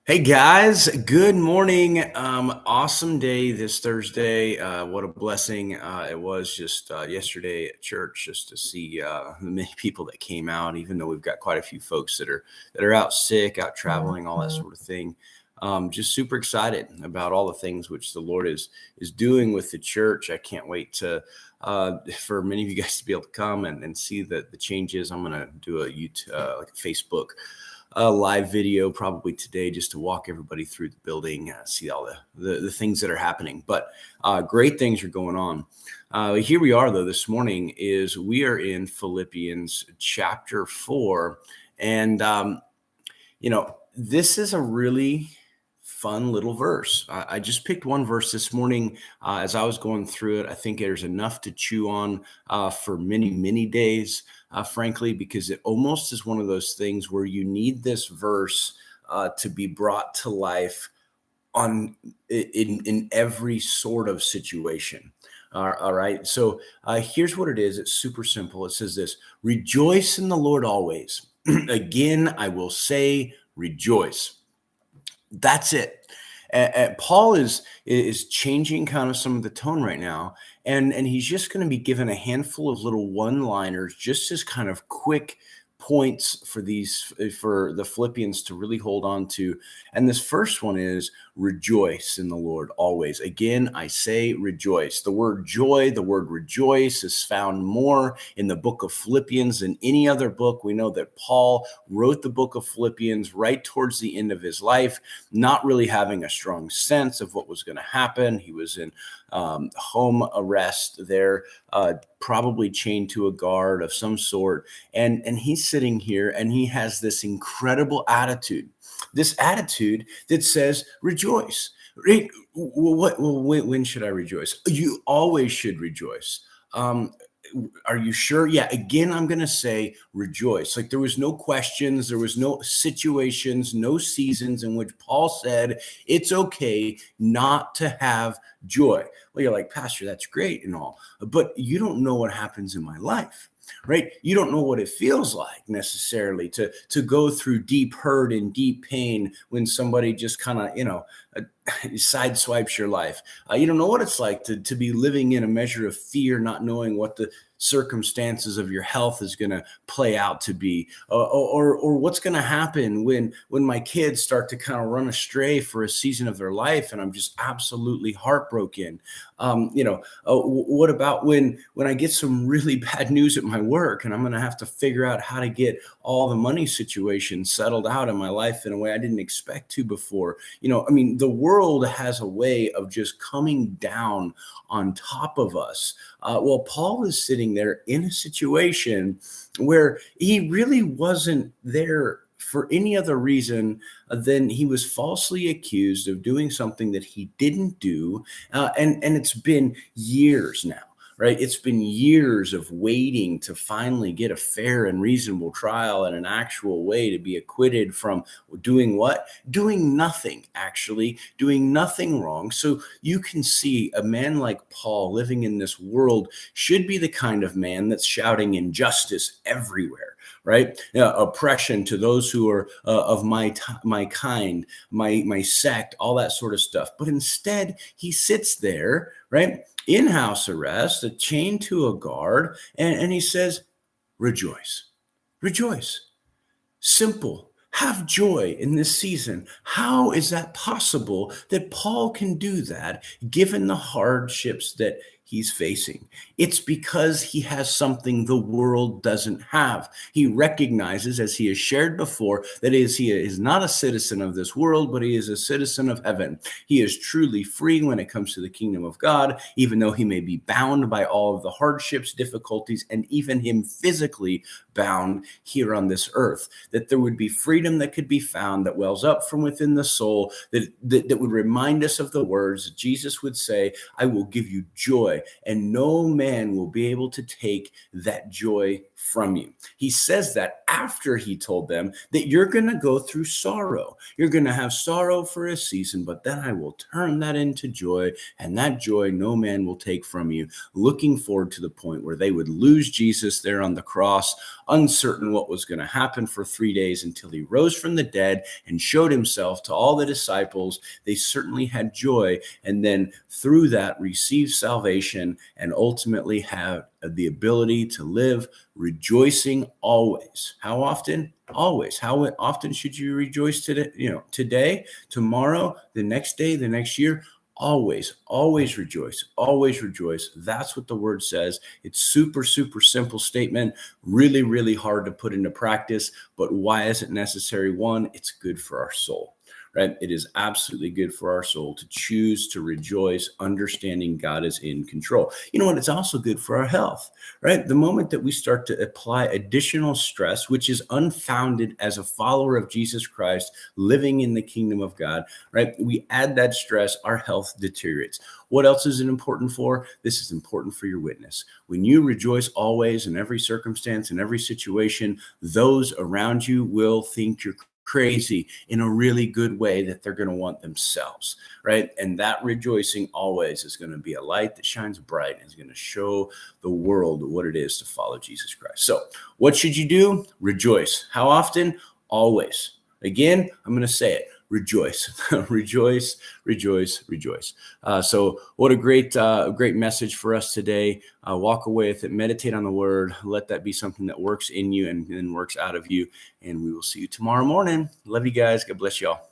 Hey guys, good morning. Awesome day this Thursday. What a blessing it was just yesterday at church, just to see the many people that came out. Even though we've got quite a few folks that are out sick, out traveling, all that sort of thing. Just super excited about all the things which the Lord is doing with the church. I can't wait to for many of you guys to be able to come and see the changes. I'm gonna do a YouTube, like a Facebook a live video probably today just to walk everybody through the building, see all the things that are happening. But great things are going on. Here we are, though, this morning is we are in Philippians chapter 4. And, this is a really fun little verse. I just picked one verse this morning as I was going through it. I think there's enough to chew on for many, many days, frankly, because it almost is one of those things where you need this verse to be brought to life on in every sort of situation. All right. So here's what it is. It's super simple. It says this: rejoice in the Lord always. Again, I will say rejoice. That's it. Paul is changing kind of some of the tone right now, and he's just going to be given a handful of little one-liners, just as kind of quick points for the Philippians to really hold on to. And this first one is rejoice in the Lord always. Again, I say rejoice. The word joy, the word rejoice is found more in the book of Philippians than any other book. We know that Paul wrote the book of Philippians right towards the end of his life, not really having a strong sense of what was going to happen. He was in home arrest there, probably chained to a guard of some sort. And he's sitting here and he has this incredible attitude, that says, rejoice. Right? When should I rejoice? You always should rejoice. Are you sure? Yeah. Again, I'm going to say rejoice. Like there was no questions, there was no situations, no seasons in which Paul said it's okay not to have joy. Well, you're like, Pastor, that's great and all, but you don't know what happens in my life. Right? You don't know what it feels like necessarily to go through deep hurt and deep pain when somebody just kind of, sideswipes your life. You don't know what it's like to be living in a measure of fear, not knowing what the circumstances of your health is going to play out to be, or what's going to happen when my kids start to kind of run astray for a season of their life, and I'm just absolutely heartbroken. What about when I get some really bad news at my work and I'm going to have to figure out how to get all the money situation settled out in my life in a way I didn't expect to before? The world has a way of just coming down on top of us. Well, Paul is sitting there in a situation where he really wasn't there for any other reason than he was falsely accused of doing something that he didn't do. And it's been years now. Right. It's been years of waiting to finally get a fair and reasonable trial and an actual way to be acquitted from doing what? Doing nothing, actually, doing nothing wrong. So you can see a man like Paul living in this world should be the kind of man that's shouting injustice everywhere. Right, oppression to those who are of my kind, my sect, all that sort of stuff. But instead, he sits there, right, in house arrest, chained to a guard, and he says, rejoice, rejoice. Simple. Have joy in this season. How is that possible that Paul can do that given the hardships that he's facing? It's because he has something the world doesn't have. He recognizes, as he has shared before, that he is not a citizen of this world, but he is a citizen of heaven. He is truly free when it comes to the kingdom of God, even though he may be bound by all of the hardships, difficulties, and even him physically bound here on this earth. That there would be freedom that could be found that wells up from within the soul, that would remind us of the words that Jesus would say, I will give you joy and no man will be able to take that joy from you. He says that after he told them that you're going to go through sorrow. You're going to have sorrow for a season, but then I will turn that into joy, and that joy no man will take from you. Looking forward to the point where they would lose Jesus there on the cross, uncertain what was going to happen for 3 days until he rose from the dead and showed himself to all the disciples. They certainly had joy, and then through that receive salvation and ultimately have the ability to live rejoicing always. How often? Always. How often should you rejoice today? Today, tomorrow, the next day, the next year? Always, always rejoice, always rejoice. That's what the word says. It's super, super simple statement, really, really hard to put into practice. But why is it necessary? One, it's good for our soul. Right? It is absolutely good for our soul to choose to rejoice, understanding God is in control. You know what? It's also good for our health, right? The moment that we start to apply additional stress, which is unfounded as a follower of Jesus Christ, living in the kingdom of God, right? We add that stress, our health deteriorates. What else is it important for? This is important for your witness. When you rejoice always in every circumstance, in every situation, those around you will think you're crazy in a really good way that they're going to want themselves, right? And that rejoicing always is going to be a light that shines bright and is going to show the world what it is to follow Jesus Christ. So what should you do? Rejoice. How often? Always. Again, I'm going to say it. Rejoice, rejoice, rejoice, rejoice. So what a great message for us today. Walk away with it, meditate on the word, let that be something that works in you and works out of you. And we will see you tomorrow morning. Love you guys. God bless y'all.